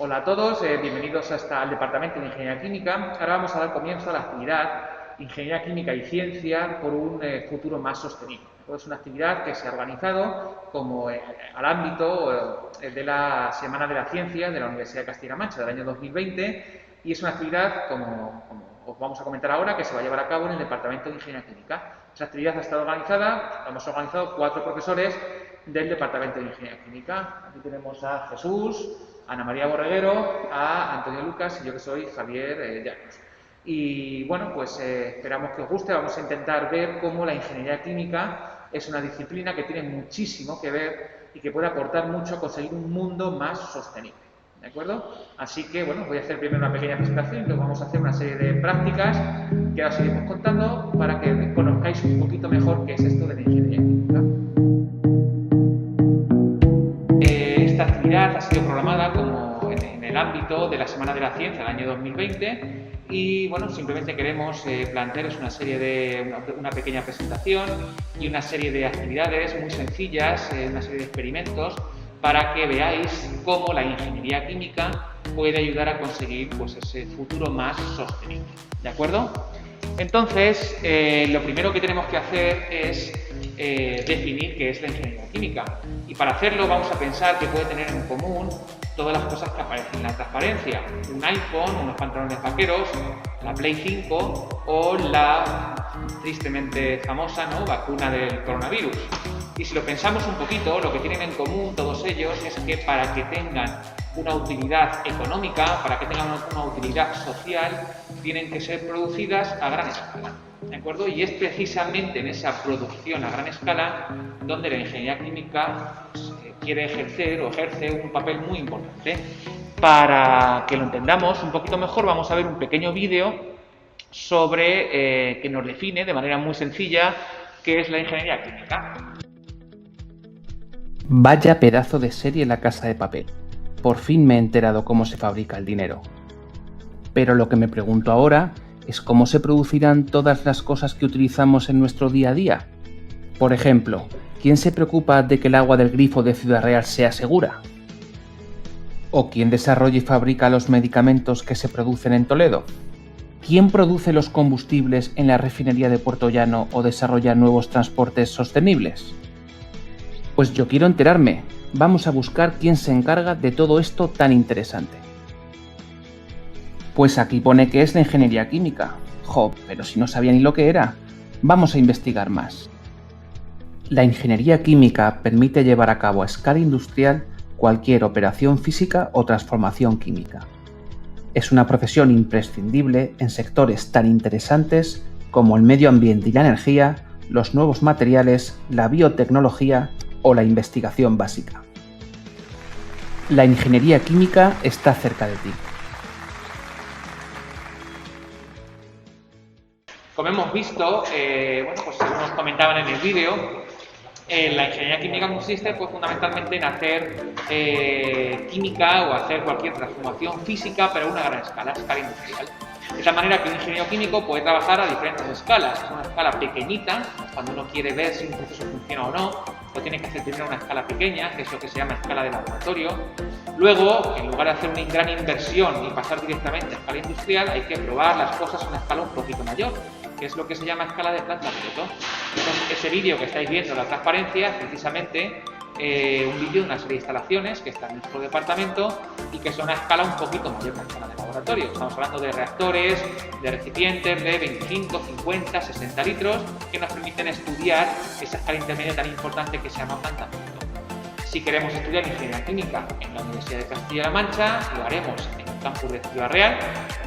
Hola a todos, bienvenidos al Departamento de Ingeniería Química. Ahora vamos a dar comienzo a la actividad Ingeniería Química y Ciencia por un futuro más sostenible. Es una actividad que se ha organizado como al ámbito de la Semana de la Ciencia de la Universidad de Castilla-La Mancha del año 2020 y es una actividad, como os vamos a comentar ahora, que se va a llevar a cabo en el Departamento de Ingeniería Química. Esa actividad ha estado organizada, hemos organizado 4 profesores del Departamento de Ingeniería Química. Aquí tenemos a Jesús, a Ana María Borreguero, a Antonio Lucas y yo que soy Javier Llanos. Y bueno, pues esperamos que os guste. Vamos a intentar ver cómo la ingeniería química es una disciplina que tiene muchísimo que ver y que puede aportar mucho a conseguir un mundo más sostenible. ¿De acuerdo? Así que, bueno, voy a hacer primero una pequeña presentación y luego vamos a hacer una serie de prácticas que ahora os iremos contando para que conozcáis un poquito mejor qué es esto de la ingeniería química. Esta actividad ha sido programada como en el ámbito de la Semana de la Ciencia del año 2020 y, bueno, simplemente queremos plantearos una pequeña presentación y una serie de actividades muy sencillas, una serie de experimentos para que veáis cómo la ingeniería química puede ayudar a conseguir pues, ese futuro más sostenible. ¿De acuerdo? Entonces, lo primero que tenemos que hacer es definir qué es la ingeniería química. Y para hacerlo vamos a pensar que puede tener en común todas las cosas que aparecen en la transparencia. Un iPhone, unos pantalones vaqueros, la Play 5 o la tristemente famosa vacuna del coronavirus. Y si lo pensamos un poquito, lo que tienen en común todos ellos es que para que tengan una utilidad económica, para que tengan una utilidad social, tienen que ser producidas a gran escala. ¿De acuerdo? Y es precisamente en esa producción a gran escala donde la ingeniería química quiere ejercer o ejerce un papel muy importante. Para que lo entendamos un poquito mejor, vamos a ver un pequeño vídeo sobre que nos define de manera muy sencilla qué es la ingeniería química. Vaya pedazo de serie La Casa de Papel. Por fin me he enterado cómo se fabrica el dinero. Pero lo que me pregunto ahora es cómo se producirán todas las cosas que utilizamos en nuestro día a día. Por ejemplo, ¿quién se preocupa de que el agua del grifo de Ciudad Real sea segura? ¿O quién desarrolla y fabrica los medicamentos que se producen en Toledo? ¿Quién produce los combustibles en la refinería de Puerto Llano o desarrolla nuevos transportes sostenibles? Pues yo quiero enterarme. Vamos a buscar quién se encarga de todo esto tan interesante. Pues aquí pone que es la ingeniería química. Jo, pero si no sabía ni lo que era. Vamos a investigar más. La ingeniería química permite llevar a cabo a escala industrial cualquier operación física o transformación química. Es una profesión imprescindible en sectores tan interesantes como el medio ambiente y la energía, los nuevos materiales, la biotecnología o la investigación básica. La ingeniería química está cerca de ti. Como hemos visto, pues según nos comentaban en el vídeo, la ingeniería química consiste pues, fundamentalmente en hacer química o hacer cualquier transformación física pero a una gran escala industrial. De tal manera que un ingeniero químico puede trabajar a diferentes escalas. Una escala pequeñita, cuando uno quiere ver si un proceso funciona o no, lo tiene que hacer primero a una escala pequeña, que es lo que se llama escala de laboratorio. Luego, en lugar de hacer una gran inversión y pasar directamente a escala industrial, hay que probar las cosas a una escala un poquito mayor, que es lo que se llama escala de planta piloto. Entonces, ese vídeo que estáis viendo, la transparencia, es precisamente un vídeo de una serie de instalaciones que están en nuestro departamento y que son a escala un poquito mayor que la escala de laboratorio. Estamos hablando de reactores, de recipientes de 25, 50, 60 litros que nos permiten estudiar esa escala intermedia tan importante que se llama planta piloto. Si queremos estudiar ingeniería química en la Universidad de Castilla-La Mancha, lo haremos en el campus de Ciudad Real.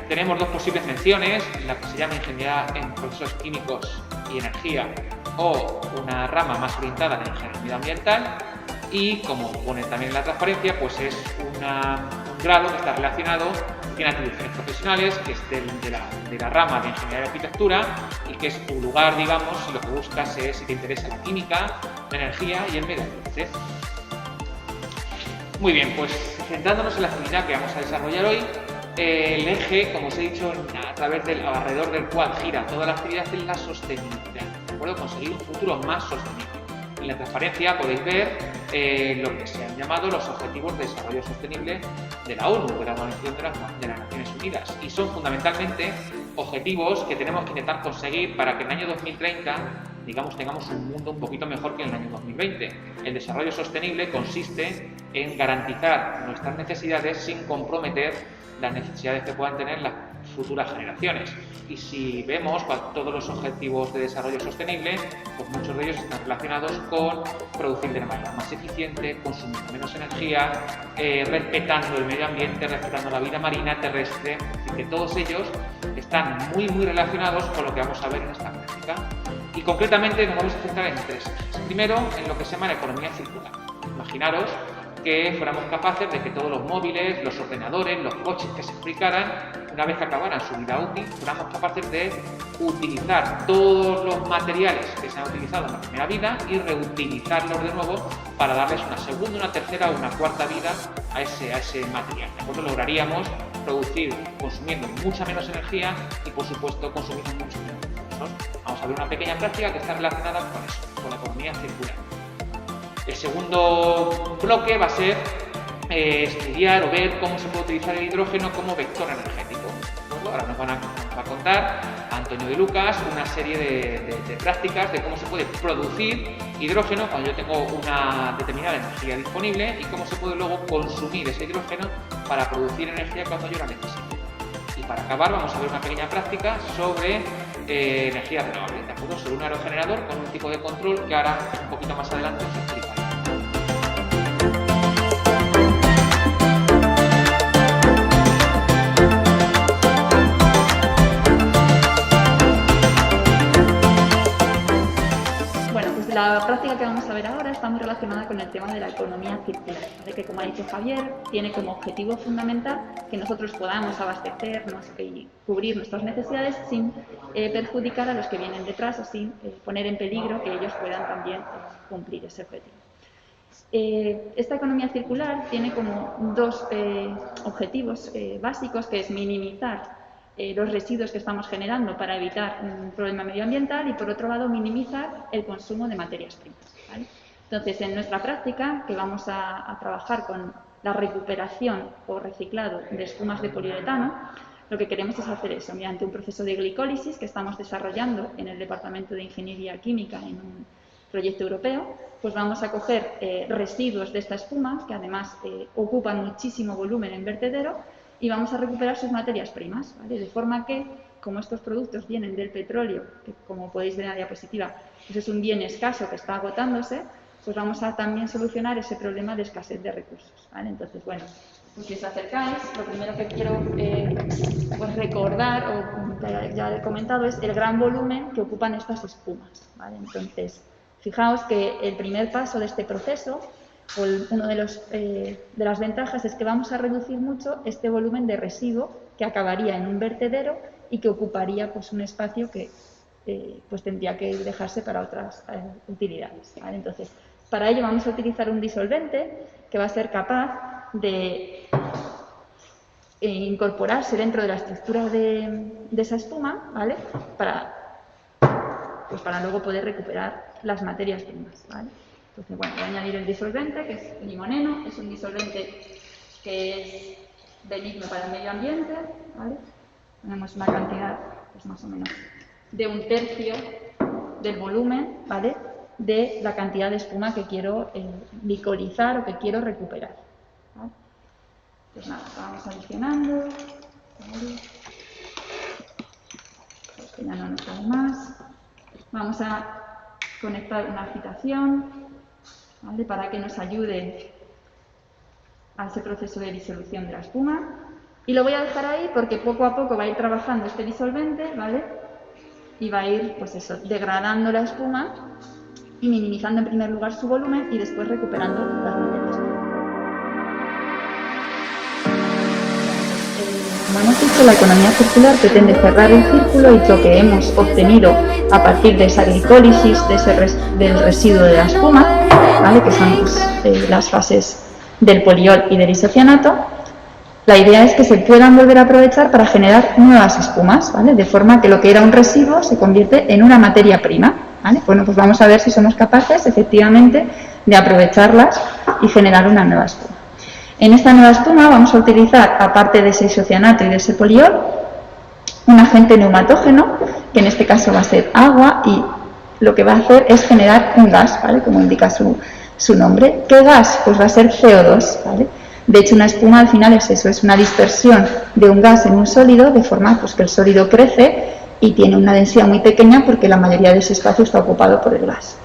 Tenemos 2 posibles menciones, la que se llama Ingeniería en Procesos Químicos y Energía o una rama más orientada a la ingeniería medioambiental y, como pone también en la transparencia, pues es un grado que está relacionado, tiene atribuciones profesionales, que es de la rama de Ingeniería de Arquitectura y que es tu lugar, digamos, si lo que buscas es si te interesa la química, la energía y el medio ambiente. Muy bien, pues centrándonos en la actividad que vamos a desarrollar hoy, el eje, como os he dicho, alrededor del cual gira toda la actividad es la sostenibilidad, ¿de acuerdo? Conseguir un futuro más sostenible. En la transparencia podéis ver lo que se han llamado los Objetivos de Desarrollo Sostenible de la ONU, de la Organización de las Naciones Unidas, y son fundamentalmente objetivos que tenemos que intentar conseguir para que en el año 2030, digamos, tengamos un mundo un poquito mejor que en el año 2020. El desarrollo sostenible consiste en garantizar nuestras necesidades sin comprometer las necesidades que puedan tener las futuras generaciones. Y si vemos todos los objetivos de desarrollo sostenible, pues muchos de ellos están relacionados con producir de manera más eficiente, consumir menos energía, respetando el medio ambiente, respetando la vida marina, terrestre, así que todos ellos están muy relacionados con lo que vamos a ver en esta práctica. Y concretamente nos vamos a centrar en tres ejes. Primero, en lo que se llama la economía circular. Imaginaros que fuéramos capaces de que todos los móviles, los ordenadores, los coches que se fabricaran, una vez que acabaran su vida útil, fuéramos capaces de utilizar todos los materiales que se han utilizado en la primera vida y reutilizarlos de nuevo para darles una segunda, una tercera o una cuarta vida a ese material. ¿De acuerdo? Lograríamos producir consumiendo mucha menos energía y, por supuesto, consumiendo mucho menos recursos. Vamos a ver una pequeña práctica que está relacionada con eso, con la economía circular. El segundo bloque va a ser estudiar o ver cómo se puede utilizar el hidrógeno como vector energético. Ahora nos va a contar Antonio de Lucas una serie de prácticas de cómo se puede producir hidrógeno cuando yo tengo una determinada energía disponible y cómo se puede luego consumir ese hidrógeno para producir energía cuando yo la necesite. Y para acabar vamos a ver una pequeña práctica sobre energía renovable, ¿de acuerdo? Sobre un aerogenerador con un tipo de control que ahora un poquito más adelante os explicaré. La práctica que vamos a ver ahora está muy relacionada con el tema de la economía circular, ¿vale? Que, como ha dicho Javier, tiene como objetivo fundamental que nosotros podamos abastecernos y cubrir nuestras necesidades sin perjudicar a los que vienen detrás o sin poner en peligro que ellos puedan también cumplir ese objetivo. Esta economía circular tiene como dos objetivos básicos, que es minimizar los residuos que estamos generando para evitar un problema medioambiental y, por otro lado, minimizar el consumo de materias primas, ¿vale? Entonces, en nuestra práctica, que vamos a trabajar con la recuperación o reciclado de espumas de poliuretano, lo que queremos es hacer eso mediante un proceso de glicólisis que estamos desarrollando en el Departamento de Ingeniería Química en un proyecto europeo. Pues vamos a coger residuos de esta espuma, que además ocupan muchísimo volumen en vertedero, y vamos a recuperar sus materias primas, ¿vale? De forma que, como estos productos vienen del petróleo, que como podéis ver en la diapositiva, pues es un bien escaso que está agotándose, pues vamos a también solucionar ese problema de escasez de recursos, ¿vale? Entonces, bueno, pues si os acercáis, lo primero que quiero pues recordar, o ya he comentado, es el gran volumen que ocupan estas espumas, ¿vale? Entonces, fijaos que el primer paso de este proceso, o uno de las ventajas, es que vamos a reducir mucho este volumen de residuo que acabaría en un vertedero y que ocuparía pues un espacio que pues tendría que dejarse para otras utilidades, ¿vale? Entonces, para ello vamos a utilizar un disolvente que va a ser capaz de incorporarse dentro de la estructura de esa espuma, ¿vale? Para luego poder recuperar las materias primas, ¿vale? Entonces, bueno, voy a añadir el disolvente, que es limoneno. Es un disolvente que es benigno para el medio ambiente, ¿vale? Tenemos una cantidad, pues más o menos, de 1/3 del volumen, ¿vale?, de la cantidad de espuma que quiero glicolizar o que quiero recuperar, ¿vale? Pues nada, vamos adicionando, ¿vale? Pues que ya no nos cabe más. Vamos a conectar una agitación, ¿vale?, para que nos ayude a ese proceso de disolución de la espuma. Y lo voy a dejar ahí porque poco a poco va a ir trabajando este disolvente, ¿vale?, y va a ir, pues eso, degradando la espuma y minimizando en primer lugar su volumen y después recuperando las materias. Como hemos dicho, la economía circular pretende cerrar el círculo y lo que hemos obtenido a partir de esa glicólisis, del residuo de la espuma, ¿vale?, que son pues, las fases del poliol y del isocianato. La idea es que se puedan volver a aprovechar para generar nuevas espumas, ¿vale?, de forma que lo que era un residuo se convierte en una materia prima, ¿vale? Bueno, pues vamos a ver si somos capaces, efectivamente, de aprovecharlas y generar una nueva espuma. En esta nueva espuma vamos a utilizar, aparte de ese isocianato y de ese poliol, un agente neumatógeno, que en este caso va a ser agua, y lo que va a hacer es generar un gas, ¿vale? Como indica su nombre. ¿Qué gas? Pues va a ser CO2, ¿vale? De hecho, una espuma al final es eso, es una dispersión de un gas en un sólido, de forma pues, que el sólido crece y tiene una densidad muy pequeña porque la mayoría de ese espacio está ocupado por el gas.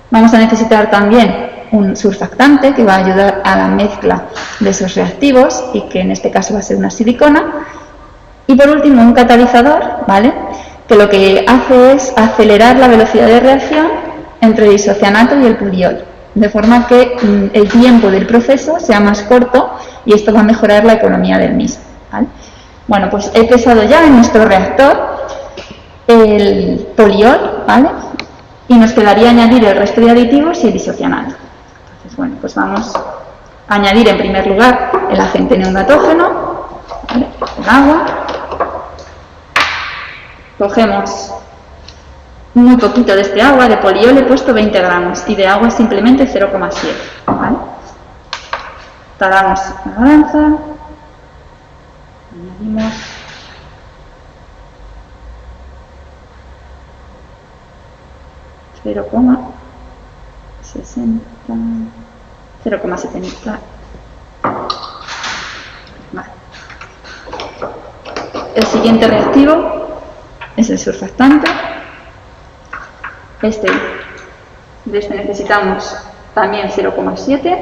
Vamos a necesitar también un surfactante que va a ayudar a la mezcla de esos reactivos y que en este caso va a ser una silicona. Y por último, un catalizador, ¿vale? Que lo que hace es acelerar la velocidad de reacción entre el isocianato y el poliol, de forma que el tiempo del proceso sea más corto y esto va a mejorar la economía del mismo, ¿vale? Bueno, pues he pesado ya en nuestro reactor el poliol, ¿vale? Y nos quedaría añadir el resto de aditivos y el isocianato. Entonces, bueno, pues vamos a añadir en primer lugar el agente neumatógeno, ¿vale? El agua. Cogemos muy poquito de este agua, de poliol he puesto 20 gramos y de agua simplemente 0,7, ¿vale? Talamos la balanza, añadimos 0,70. Vale. El siguiente reactivo es el surfactante. De este necesitamos también 0,7.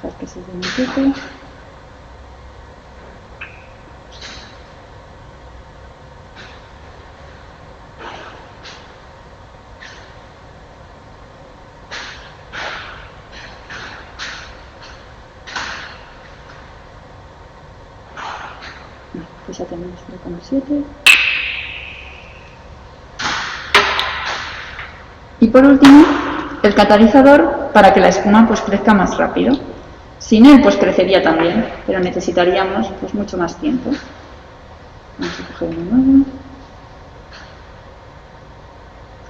Dejar que se unifique. Pues ya tenemos 0,7. Y por último, el catalizador para que la espuma pues crezca más rápido. Sin él pues crecería también, pero necesitaríamos pues mucho más tiempo. Vamos a coger uno nuevo.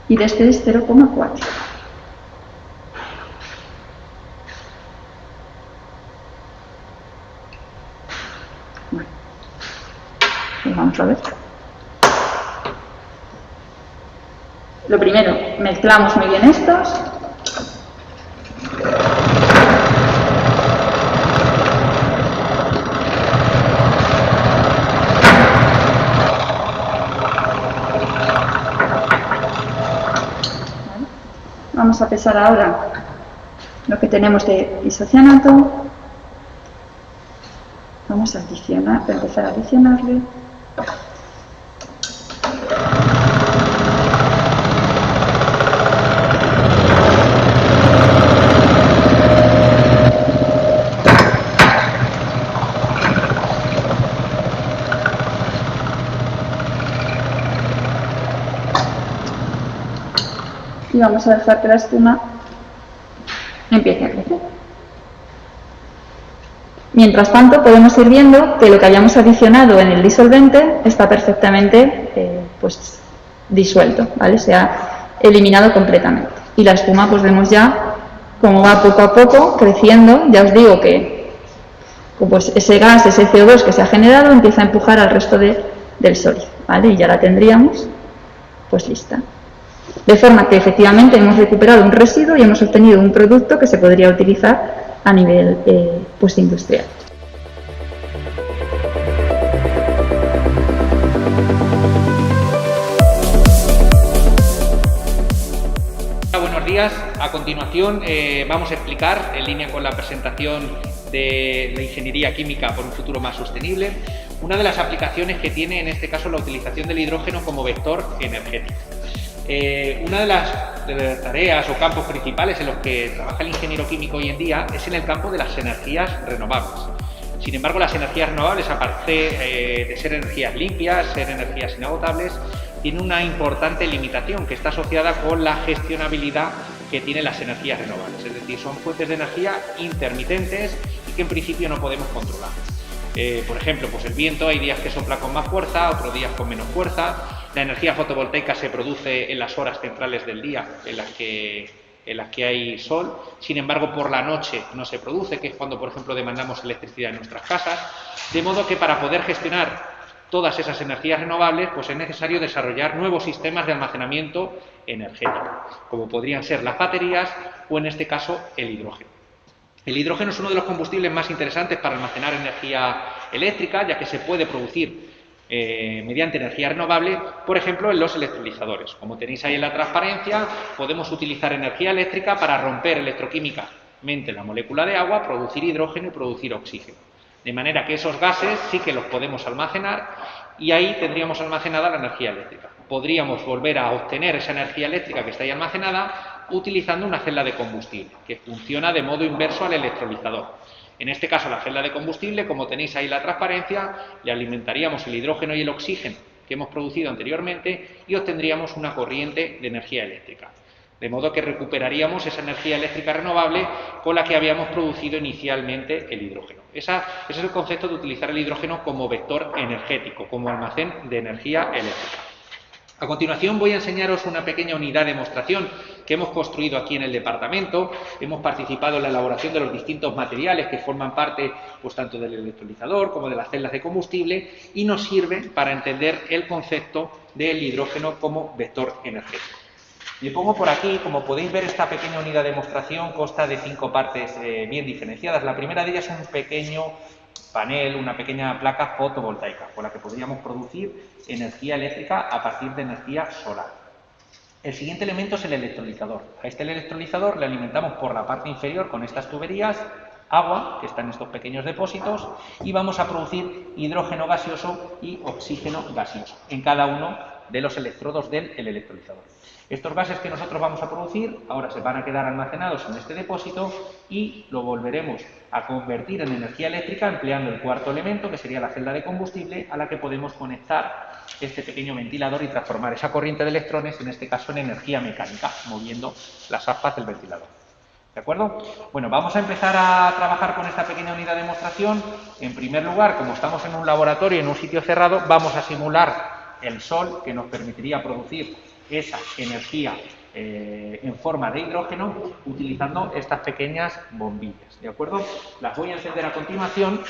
Y de este es 0,4. Vamos a ver. Lo primero, mezclamos muy bien estos. Vamos a pesar ahora lo que tenemos de isocianato. Vamos a adicionar, a empezar a adicionarle. Y vamos a dejar que la espuma empiece a crecer. Mientras tanto, podemos ir viendo que lo que hayamos adicionado en el disolvente está perfectamente pues, disuelto, ¿vale? Se ha eliminado completamente. Y la espuma, pues vemos ya cómo va poco a poco creciendo. Ya os digo que pues, ese gas, ese CO2 que se ha generado, empieza a empujar al resto del sólido, ¿vale? Y ya la tendríamos pues lista. De forma que efectivamente hemos recuperado un residuo y hemos obtenido un producto que se podría utilizar a nivel pues industrial. Buenos días. A continuación vamos a explicar, en línea con la presentación de la ingeniería química por un futuro más sostenible, una de las aplicaciones que tiene en este caso la utilización del hidrógeno como vector energético. Una de las tareas o campos principales en los que trabaja el ingeniero químico hoy en día es en el campo de las energías renovables. Sin embargo, las energías renovables, aparte de ser energías limpias, ser energías inagotables, tienen una importante limitación que está asociada con la gestionabilidad que tienen las energías renovables. Es decir, son fuentes de energía intermitentes y que en principio no podemos controlar. Por ejemplo, pues el viento, hay días que sopla con más fuerza, otros días con menos fuerza. La energía fotovoltaica se produce en las horas centrales del día en las que hay sol. Sin embargo, por la noche no se produce, que es cuando, por ejemplo, demandamos electricidad en nuestras casas. De modo que para poder gestionar todas esas energías renovables, pues es necesario desarrollar nuevos sistemas de almacenamiento energético, como podrían ser las baterías o, en este caso, el hidrógeno. El hidrógeno es uno de los combustibles más interesantes para almacenar energía eléctrica, ya que se puede producir mediante energía renovable, por ejemplo, en los electrolizadores. Como tenéis ahí en la transparencia, podemos utilizar energía eléctrica para romper electroquímicamente la molécula de agua, producir hidrógeno y producir oxígeno. De manera que esos gases sí que los podemos almacenar y ahí tendríamos almacenada la energía eléctrica. Podríamos volver a obtener esa energía eléctrica que está ahí almacenada utilizando una celda de combustible, que funciona de modo inverso al electrolizador. En este caso, la celda de combustible, como tenéis ahí la transparencia, le alimentaríamos el hidrógeno y el oxígeno que hemos producido anteriormente y obtendríamos una corriente de energía eléctrica. De modo que recuperaríamos esa energía eléctrica renovable con la que habíamos producido inicialmente el hidrógeno. Ese es el concepto de utilizar el hidrógeno como vector energético, como almacén de energía eléctrica. A continuación voy a enseñaros una pequeña unidad de demostración que hemos construido aquí en el departamento. Hemos participado en la elaboración de los distintos materiales que forman parte pues, tanto del electrolizador como de las celdas de combustible y nos sirve para entender el concepto del hidrógeno como vector energético. Me pongo por aquí, como podéis ver, esta pequeña unidad de demostración consta de 5 partes bien diferenciadas. La primera de ellas es un pequeño panel, una pequeña placa fotovoltaica con la que podríamos producir energía eléctrica a partir de energía solar. El siguiente elemento es el electrolizador. A este electrolizador le alimentamos por la parte inferior con estas tuberías agua, que está en estos pequeños depósitos, y vamos a producir hidrógeno gaseoso y oxígeno gaseoso en cada uno de los electrodos del electrolizador. Estos gases que nosotros vamos a producir ahora se van a quedar almacenados en este depósito y lo volveremos a convertir en energía eléctrica empleando el cuarto elemento, que sería la celda de combustible, a la que podemos conectar este pequeño ventilador y transformar esa corriente de electrones, en este caso en energía mecánica, moviendo las aspas del ventilador. ¿De acuerdo? Bueno, vamos a empezar a trabajar con esta pequeña unidad de demostración. En primer lugar, como estamos en un laboratorio, en un sitio cerrado, vamos a simular el sol, que nos permitiría producir esa energía en forma de hidrógeno utilizando estas pequeñas bombillas, ¿de acuerdo? Las voy a encender a continuación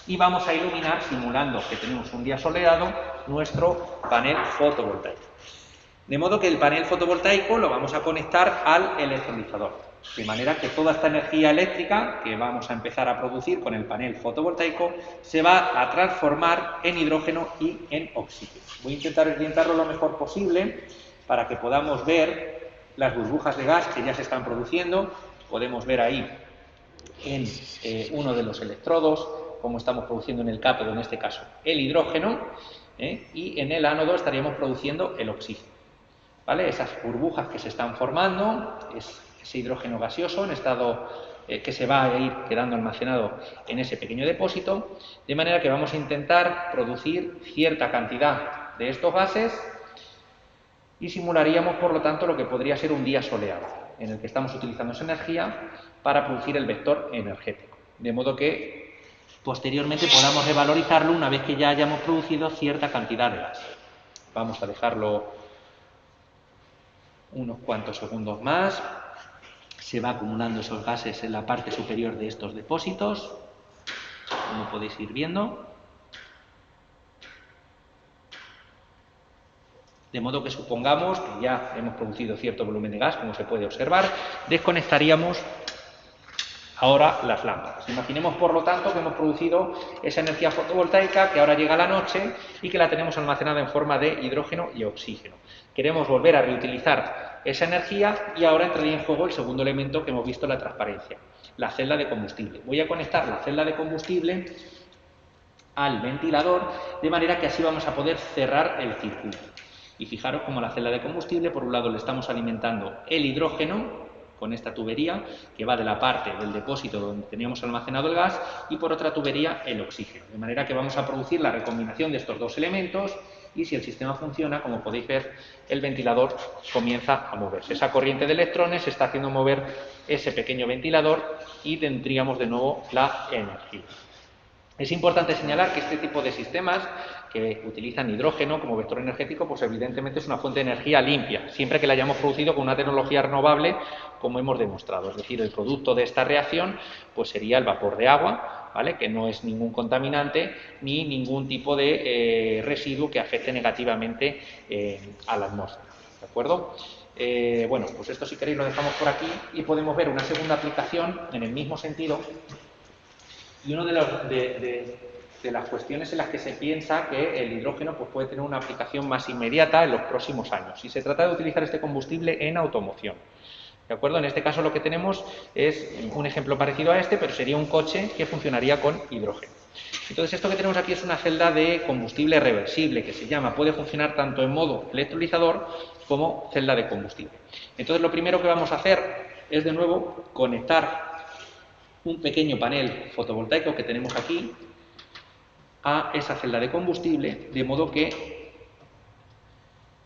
y vamos a iluminar, simulando que tenemos un día soleado, nuestro panel fotovoltaico. De modo que el panel fotovoltaico lo vamos a conectar al electrolizador, de manera que toda esta energía eléctrica que vamos a empezar a producir con el panel fotovoltaico se va a transformar en hidrógeno y en oxígeno. Voy a intentar orientarlo lo mejor posible para que podamos ver las burbujas de gas que ya se están produciendo. Podemos ver ahí en uno de los electrodos cómo estamos produciendo en el cátodo, en este caso, el hidrógeno, y en el ánodo estaríamos produciendo el oxígeno. ¿Vale? Esas burbujas que se están formando, ese hidrógeno gaseoso en estado que se va a ir quedando almacenado en ese pequeño depósito, de manera que vamos a intentar producir cierta cantidad de estos gases y simularíamos, por lo tanto, lo que podría ser un día soleado, en el que estamos utilizando esa energía para producir el vector energético, de modo que posteriormente podamos revalorizarlo una vez que ya hayamos producido cierta cantidad de gas. Vamos a dejarlo unos cuantos segundos más. Se va acumulando esos gases en la parte superior de estos depósitos, como podéis ir viendo. De modo que supongamos que ya hemos producido cierto volumen de gas, como se puede observar, desconectaríamos ahora las lámparas. Imaginemos, por lo tanto, que hemos producido esa energía fotovoltaica que ahora llega a la noche y que la tenemos almacenada en forma de hidrógeno y oxígeno. Queremos volver a reutilizar esa energía y ahora entraría en juego el segundo elemento que hemos visto en la transparencia, la celda de combustible. Voy a conectar la celda de combustible al ventilador, de manera que así vamos a poder cerrar el circuito. Y fijaros cómo la celda de combustible, por un lado le estamos alimentando el hidrógeno con esta tubería que va de la parte del depósito donde teníamos almacenado el gas y por otra tubería el oxígeno. De manera que vamos a producir la recombinación de estos dos elementos y si el sistema funciona, como podéis ver, el ventilador comienza a moverse. Esa corriente de electrones está haciendo mover ese pequeño ventilador y tendríamos de nuevo la energía. Es importante señalar que este tipo de sistemas que utilizan hidrógeno como vector energético, pues evidentemente es una fuente de energía limpia, siempre que la hayamos producido con una tecnología renovable, como hemos demostrado. Es decir, el producto de esta reacción pues sería el vapor de agua, ¿vale? Que no es ningún contaminante ni ningún tipo de residuo que afecte negativamente a la atmósfera. ¿De acuerdo? Bueno, pues esto si queréis lo dejamos por aquí y podemos ver una segunda aplicación en el mismo sentido. Y una de las cuestiones en las que se piensa que el hidrógeno pues, puede tener una aplicación más inmediata en los próximos años. Y se trata de utilizar este combustible en automoción. ¿De acuerdo? En este caso lo que tenemos es un ejemplo parecido a este, pero sería un coche que funcionaría con hidrógeno. Entonces esto que tenemos aquí es una celda de combustible reversible, que se llama, puede funcionar tanto en modo electrolizador como celda de combustible. Entonces lo primero que vamos a hacer es de nuevo conectar un pequeño panel fotovoltaico que tenemos aquí a esa celda de combustible, de modo que,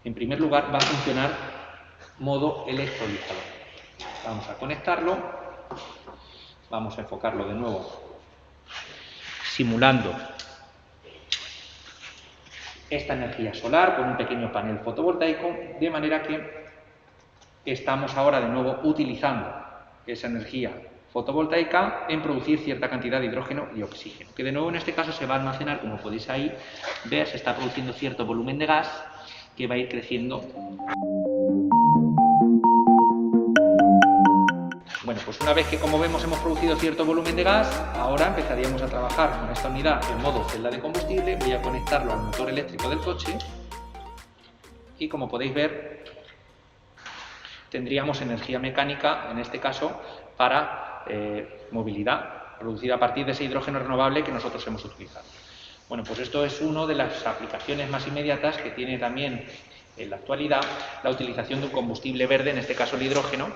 en primer lugar, va a funcionar modo electrolizador. Vamos a conectarlo, vamos a enfocarlo de nuevo, simulando esta energía solar con un pequeño panel fotovoltaico, de manera que estamos ahora de nuevo utilizando esa energía fotovoltaica en producir cierta cantidad de hidrógeno y oxígeno, que de nuevo en este caso se va a almacenar, como podéis ahí ver, se está produciendo cierto volumen de gas que va a ir creciendo. Bueno, pues una vez que, como vemos, hemos producido cierto volumen de gas, ahora empezaríamos a trabajar con esta unidad en modo celda de combustible. Voy a conectarlo al motor eléctrico del coche y, como podéis ver, tendríamos energía mecánica, en este caso, para movilidad, producida a partir de ese hidrógeno renovable que nosotros hemos utilizado. Bueno, pues esto es una de las aplicaciones más inmediatas que tiene también en la actualidad la utilización de un combustible verde, en este caso el hidrógeno,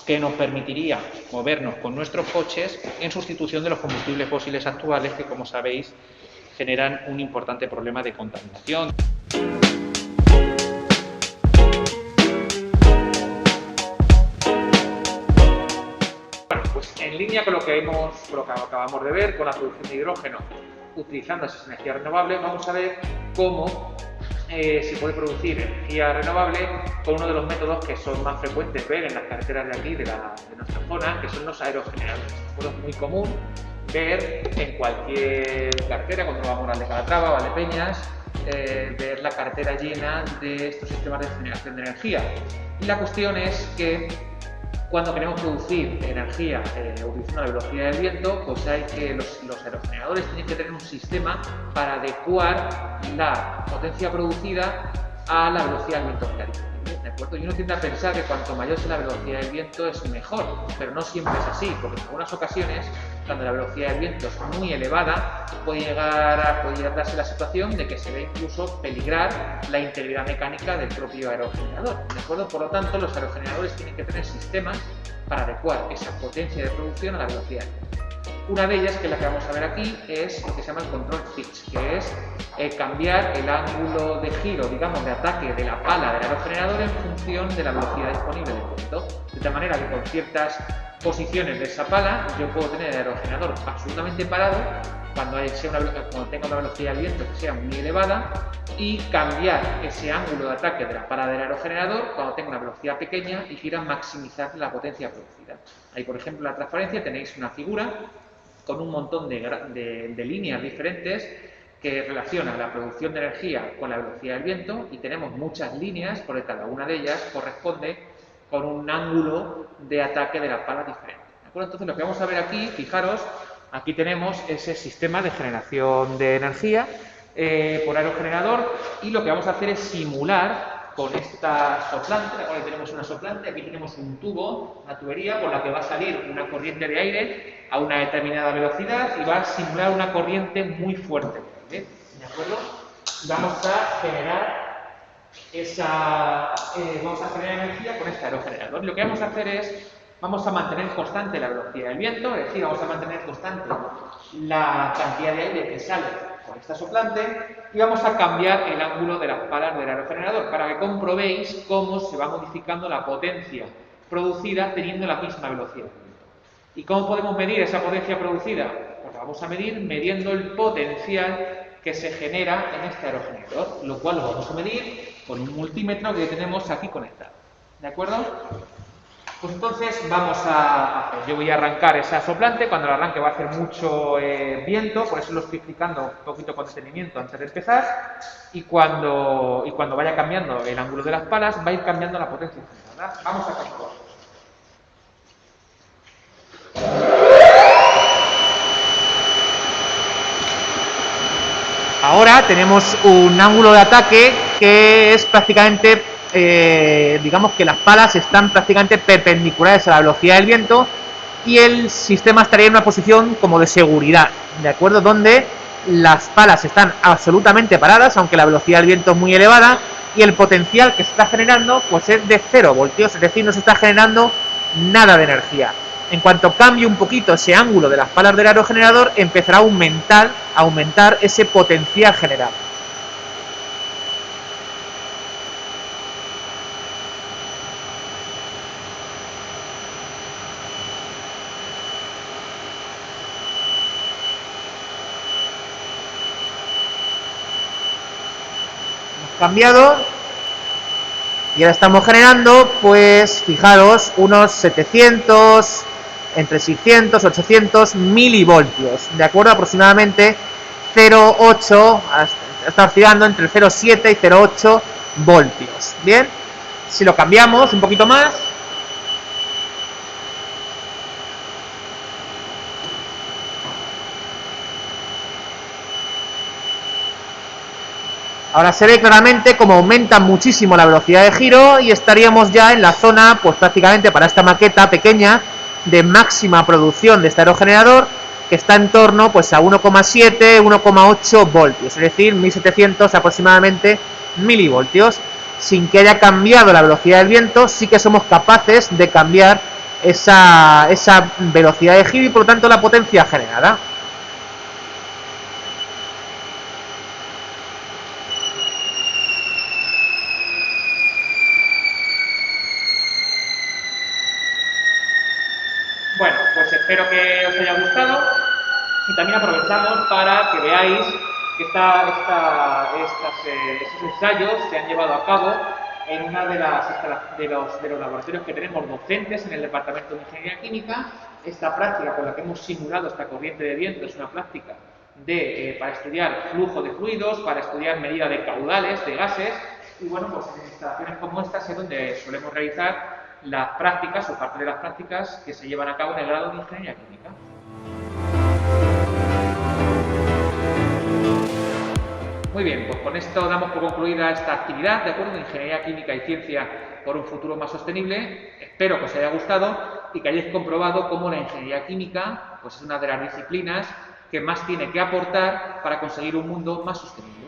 que nos permitiría movernos con nuestros coches en sustitución de los combustibles fósiles actuales que, como sabéis, generan un importante problema de contaminación. En línea con lo que acabamos de ver, con la producción de hidrógeno utilizando esas energías renovables, vamos a ver cómo se puede producir energía renovable con uno de los métodos que son más frecuentes ver en las carreteras de aquí, de nuestra zona, que son los aerogeneradores. Es muy común ver en cualquier carretera, cuando vamos a de Calatrava o a Valdepeñas, ver la carretera llena de estos sistemas de generación de energía. Y la cuestión es que cuando queremos producir energía utilizando la velocidad del viento, pues hay que los aerogeneradores tienen que tener un sistema para adecuar la potencia producida a la velocidad del viento que hay. ¿De acuerdo? Y uno tiende a pensar que cuanto mayor sea la velocidad del viento es mejor, pero no siempre es así, porque en algunas ocasiones, cuando la velocidad del viento es muy elevada, puede llegar a darse la situación de que se ve incluso peligrar la integridad mecánica del propio aerogenerador. ¿De acuerdo? Por lo tanto, los aerogeneradores tienen que tener sistemas para adecuar esa potencia de producción a la velocidad del viento. Una de ellas, que es la que vamos a ver aquí, es lo que se llama el control pitch, que es cambiar el ángulo de giro, digamos, de ataque de la pala del aerogenerador en función de la velocidad disponible del viento. De tal manera que con ciertas posiciones de esa pala yo puedo tener el aerogenerador absolutamente parado cuando tenga una velocidad del viento que sea muy elevada y cambiar ese ángulo de ataque de la pala del aerogenerador cuando tenga una velocidad pequeña y quiera maximizar la potencia producida. Ahí, por ejemplo, en la transparencia tenéis una figura con un montón de líneas diferentes que relacionan la producción de energía con la velocidad del viento y tenemos muchas líneas porque cada una de ellas corresponde con un ángulo de ataque de la pala diferente. ¿De acuerdo? Entonces lo que vamos a ver aquí, fijaros, aquí tenemos ese sistema de generación de energía por aerogenerador y lo que vamos a hacer es simular con esta soplante, la cual tenemos una soplante, aquí tenemos un tubo, una tubería por la que va a salir una corriente de aire a una determinada velocidad y va a simular una corriente muy fuerte. ¿De acuerdo? Vamos a generar energía con este aerogenerador. Lo que vamos a hacer es vamos a mantener constante la velocidad del viento, es decir, vamos a mantener constante la cantidad de aire que sale por esta soplante y vamos a cambiar el ángulo de las palas del aerogenerador para que comprobéis cómo se va modificando la potencia producida teniendo la misma velocidad. ¿Y cómo podemos medir esa potencia producida? Pues la vamos a medir midiendo el potencial que se genera en este aerogenerador, lo cual lo vamos a medir con un multímetro que tenemos aquí conectado. ¿De acuerdo? Pues entonces vamos a hacer, yo voy a arrancar esa soplante, cuando la arranque va a hacer mucho viento, por eso lo estoy explicando un poquito con detenimiento antes de empezar, y cuando vaya cambiando el ángulo de las palas, va a ir cambiando la potencia generada. Vamos a comprobarlo. Ahora tenemos un ángulo de ataque que es prácticamente, digamos que las palas están prácticamente perpendiculares a la velocidad del viento y el sistema estaría en una posición como de seguridad, ¿de acuerdo? Donde las palas están absolutamente paradas, aunque la velocidad del viento es muy elevada y el potencial que se está generando pues es de 0 voltios, es decir, no se está generando nada de energía. En cuanto cambie un poquito ese ángulo de las palas del aerogenerador, empezará a aumentar ese potencial generado. Hemos cambiado y ahora estamos generando, pues fijaros, unos 700, entre 600, 800 milivoltios, de acuerdo, aproximadamente 0,8, está oscilando entre 0,7 y 0,8 voltios. Bien, si lo cambiamos un poquito más, ahora se ve claramente cómo aumenta muchísimo la velocidad de giro y estaríamos ya en la zona, pues prácticamente para esta maqueta pequeña, de máxima producción de este aerogenerador, que está en torno pues a 1,7, 1,8 voltios, es decir, 1700 aproximadamente milivoltios. Sin que haya cambiado la velocidad del viento, sí que somos capaces de cambiar esa velocidad de giro y por lo tanto la potencia generada. Bueno, pues espero que os haya gustado y también aprovechamos para que veáis que estos ensayos se han llevado a cabo en una de los laboratorios que tenemos docentes en el Departamento de Ingeniería Química. Esta práctica con la que hemos simulado esta corriente de viento es una práctica para estudiar flujo de fluidos, para estudiar medida de caudales de gases y bueno, pues en instalaciones como estas es donde solemos realizar las prácticas o parte de las prácticas que se llevan a cabo en el grado de Ingeniería Química. Muy bien, pues con esto damos por concluida esta actividad, ¿de acuerdo?, de Ingeniería Química y Ciencia por un futuro más sostenible. Espero que os haya gustado y que hayáis comprobado cómo la Ingeniería Química pues es una de las disciplinas que más tiene que aportar para conseguir un mundo más sostenible.